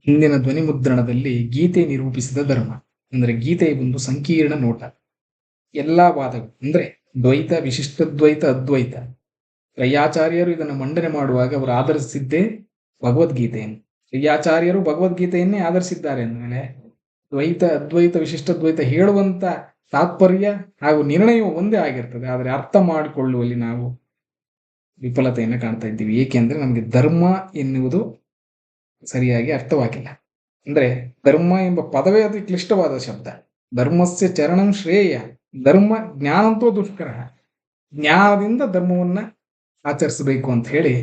ಹಿಂದಿನ ಧ್ವನಿ ಮುದ್ರಣದಲ್ಲಿ ಗೀತೆ ನಿರೂಪಿಸಿದ ಧರ್ಮ ಅಂದ್ರೆ ಗೀತೆಯ ಒಂದು ಸಂಕೀರ್ಣ ನೋಟ. ಎಲ್ಲಾ ವಾದಗಳು ಅಂದ್ರೆ ದ್ವೈತ, ವಿಶಿಷ್ಟ ದ್ವೈತ, ಅದ್ವೈತ, ತ್ರಯಾಚಾರ್ಯರು ಇದನ್ನು ಮಂಡನೆ ಮಾಡುವಾಗ ಅವರು ಆಧರಿಸಿದ್ದೇ ಭಗವದ್ಗೀತೆಯನ್ನು. ತ್ರಯಾಚಾರ್ಯರು ಭಗವದ್ಗೀತೆಯನ್ನೇ ಆಧರಿಸಿದ್ದಾರೆ ಅಂದಮೇಲೆ ದ್ವೈತ, ಅದ್ವೈತ, ವಿಶಿಷ್ಟ ದ್ವೈತ ಹೇಳುವಂತ ತಾತ್ಪರ್ಯ ಹಾಗೂ ನಿರ್ಣಯವು ಒಂದೇ ಆಗಿರ್ತದೆ. ಆದರೆ ಅರ್ಥ ಮಾಡಿಕೊಳ್ಳುವಲ್ಲಿ ನಾವು ವಿಫಲತೆಯನ್ನು ಕಾಣ್ತಾ ಇದ್ದೀವಿ. ಏಕೆಂದ್ರೆ ನಮಗೆ ಧರ್ಮ ಎನ್ನುವುದು ಸರಿಯಾಗಿ ಅರ್ಥವಾಗಿಲ್ಲ. ಅಂದ್ರೆ ಧರ್ಮ ಎಂಬ ಪದವೇ ಅತಿ ಕ್ಲಿಷ್ಟವಾದ ಶಬ್ದ. ಧರ್ಮಸ್ಯ ಚರಣಂ ಶ್ರೇಯ, ಧರ್ಮ ಜ್ಞಾನಂತೋ ದುಷ್ಕರ. ಜ್ಞಾನದಿಂದ ಧರ್ಮವನ್ನ ಆಚರಿಸಬೇಕು ಅಂತ ಹೇಳಿ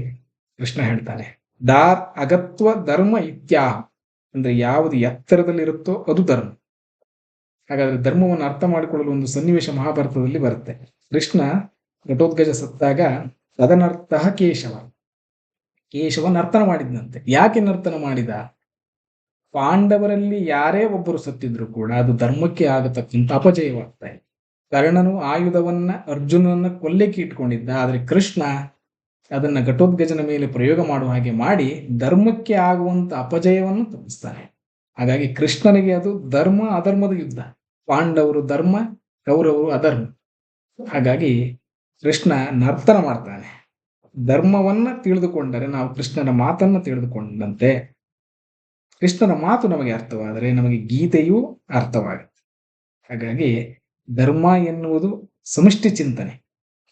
ಕೃಷ್ಣ ಹೇಳ್ತಾನೆ. ದಾರ್ ಅಗತ್ವ ಧರ್ಮ ಇತ್ಯಾಹ, ಅಂದ್ರೆ ಯಾವುದು ಎತ್ತರದಲ್ಲಿರುತ್ತೋ ಅದು ಧರ್ಮ. ಹಾಗಾದ್ರೆ ಧರ್ಮವನ್ನು ಅರ್ಥ ಮಾಡಿಕೊಳ್ಳಲು ಒಂದು ಸನ್ನಿವೇಶ ಮಹಾಭಾರತದಲ್ಲಿ ಬರುತ್ತೆ. ಕೃಷ್ಣ ಘಟೋತ್ಕಚ ಸತ್ತಾಗ ತದನರ್ಥ ಕೇಶವ ನರ್ತನ ಮಾಡಿದ್ನಂತೆ. ಯಾಕೆ ನರ್ತನ ಮಾಡಿದ? ಪಾಂಡವರಲ್ಲಿ ಯಾರೇ ಒಬ್ಬರು ಸತ್ತಿದ್ರು ಕೂಡ ಅದು ಧರ್ಮಕ್ಕೆ ಆಗತಕ್ಕಂಥ ಅಪಜಯವಾಗ್ತಾ ಇದೆ. ಕರ್ಣನು ಆಯುಧವನ್ನ ಅರ್ಜುನನ್ನ ಕೊಲ್ಲಿಕ್ಕೆ ಇಟ್ಕೊಂಡಿದ್ದ, ಆದ್ರೆ ಕೃಷ್ಣ ಅದನ್ನ ಘಟೋತ್ಕಚನ ಮೇಲೆ ಪ್ರಯೋಗ ಮಾಡುವ ಹಾಗೆ ಮಾಡಿ ಧರ್ಮಕ್ಕೆ ಆಗುವಂತ ಅಪಜಯವನ್ನು ತಪ್ಪಿಸ್ತಾನೆ. ಹಾಗಾಗಿ ಕೃಷ್ಣನಿಗೆ ಅದು ಧರ್ಮ ಅಧರ್ಮದ ಯುದ್ಧ. ಪಾಂಡವರು ಧರ್ಮ, ಕೌರವರು ಅಧರ್ಮ. ಹಾಗಾಗಿ ಕೃಷ್ಣ ನರ್ತನ ಮಾಡ್ತಾನೆ. ಧರ್ಮವನ್ನ ತಿಳಿದುಕೊಂಡರೆ ನಾವು ಕೃಷ್ಣನ ಮಾತನ್ನ ತಿಳಿದುಕೊಂಡಂತೆ. ಕೃಷ್ಣನ ಮಾತು ನಮಗೆ ಅರ್ಥವಾದರೆ ನಮಗೆ ಗೀತೆಯೂ ಅರ್ಥವಾಗುತ್ತೆ. ಹಾಗಾಗಿ ಧರ್ಮ ಎನ್ನುವುದು ಸಮಷ್ಟಿ ಚಿಂತನೆ.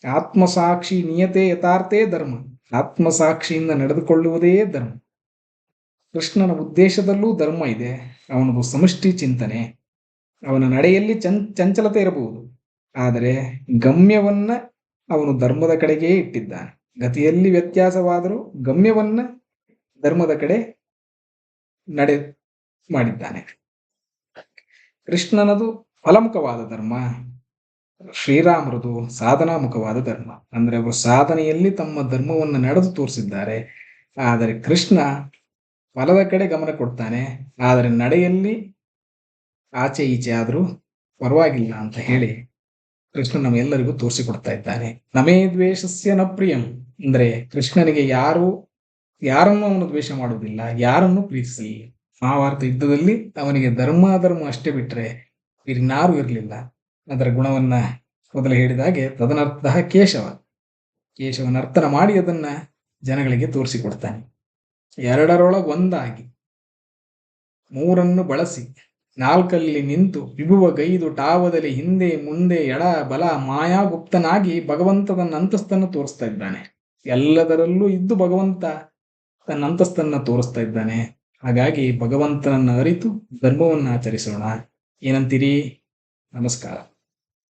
ಆತ್ಮಸಾಕ್ಷಿ ನಿಯತೆ ಯಥಾರ್ಥೇ ಧರ್ಮ. ಆತ್ಮಸಾಕ್ಷಿಯಿಂದ ನಡೆದುಕೊಳ್ಳುವುದೇ ಧರ್ಮ. ಕೃಷ್ಣನ ಉದ್ದೇಶದಲ್ಲೂ ಧರ್ಮ ಇದೆ. ಅವನದು ಸಮಷ್ಟಿ ಚಿಂತನೆ. ಅವನ ನಡೆಯಲ್ಲಿ ಚಂಚಲತೆ ಇರಬಹುದು, ಆದರೆ ಗಮ್ಯವನ್ನ ಅವನು ಧರ್ಮದ ಕಡೆಗೇ ಇಟ್ಟಿದ್ದಾನೆ. ಗತಿಯಲ್ಲಿ ವ್ಯತ್ಯಾಸವಾದರೂ ಗಮ್ಯವನ್ನ ಧರ್ಮದ ಕಡೆ ನಡೆ ಮಾಡಿದ್ದಾನೆ. ಕೃಷ್ಣನದು ಫಲಮುಖವಾದ ಧರ್ಮ, ಶ್ರೀರಾಮರದು ಸಾಧನಾಮುಖವಾದ ಧರ್ಮ. ಅಂದ್ರೆ ಅವರು ಸಾಧನೆಯಲ್ಲಿ ತಮ್ಮ ಧರ್ಮವನ್ನು ನಡೆದು ತೋರಿಸಿದ್ದಾರೆ. ಆದರೆ ಕೃಷ್ಣ ಫಲದ ಕಡೆ ಗಮನ ಕೊಡ್ತಾನೆ, ಆದರೆ ನಡೆಯಲ್ಲಿ ಆಚೆ ಈಚೆ ಆದರೂ ಪರವಾಗಿಲ್ಲ ಅಂತ ಹೇಳಿ ಕೃಷ್ಣ ನಮ್ಮೆಲ್ಲರಿಗೂ ತೋರಿಸಿಕೊಡ್ತಾ ಇದ್ದಾನೆ. ನಮೇ ದ್ವೇಷಸ್ಯ ನ ಪ್ರಿಯಂ, ಅಂದ್ರೆ ಕೃಷ್ಣನಿಗೆ ಯಾರನ್ನು ಅವನು ದ್ವೇಷ ಮಾಡುವುದಿಲ್ಲ, ಯಾರನ್ನು ಪ್ರೀತಿಸಲಿ. ಮಹಾಭಾರತ ಯುದ್ಧದಲ್ಲಿ ಅವನಿಗೆ ಧರ್ಮ ಅಧರ್ಮ ಅಷ್ಟೇ ಬಿಟ್ರೆ ಇನ್ನಾರು ಇರಲಿಲ್ಲ. ಅದರ ಗುಣವನ್ನ ಮೊದಲು ಹೇಳಿದ ಹಾಗೆ ತದನರ್ಥ ಕೇಶವ ನರ್ತನ ಮಾಡಿ ಅದನ್ನ ಜನಗಳಿಗೆ ತೋರಿಸಿಕೊಡ್ತಾನೆ. ಎರಡರೊಳಗೊಂದಾಗಿ ಮೂರನ್ನು ಬಳಸಿ ನಾಲ್ಕಲ್ಲಿ ನಿಂತು ವಿಭುವ ಗೈದು ಟಾವದಲ್ಲಿ ಹಿಂದೆ ಮುಂದೆ ಎಡ ಬಲ ಮಾಯಾಗುಪ್ತನಾಗಿ ಭಗವಂತ ತನ್ನ ಅಂತಸ್ತನ್ನು ತೋರಿಸ್ತಾ ಇದ್ದಾನೆ. ಎಲ್ಲದರಲ್ಲೂ ಇದ್ದು ಭಗವಂತ ತನ್ನ ಅಂತಸ್ತನ್ನ ತೋರಿಸ್ತಾ ಇದ್ದಾನೆ. ಹಾಗಾಗಿ ಭಗವಂತನನ್ನ ಅರಿತು ಧರ್ಮವನ್ನು ಆಚರಿಸೋಣ. ಏನಂತೀರಿ? ನಮಸ್ಕಾರ.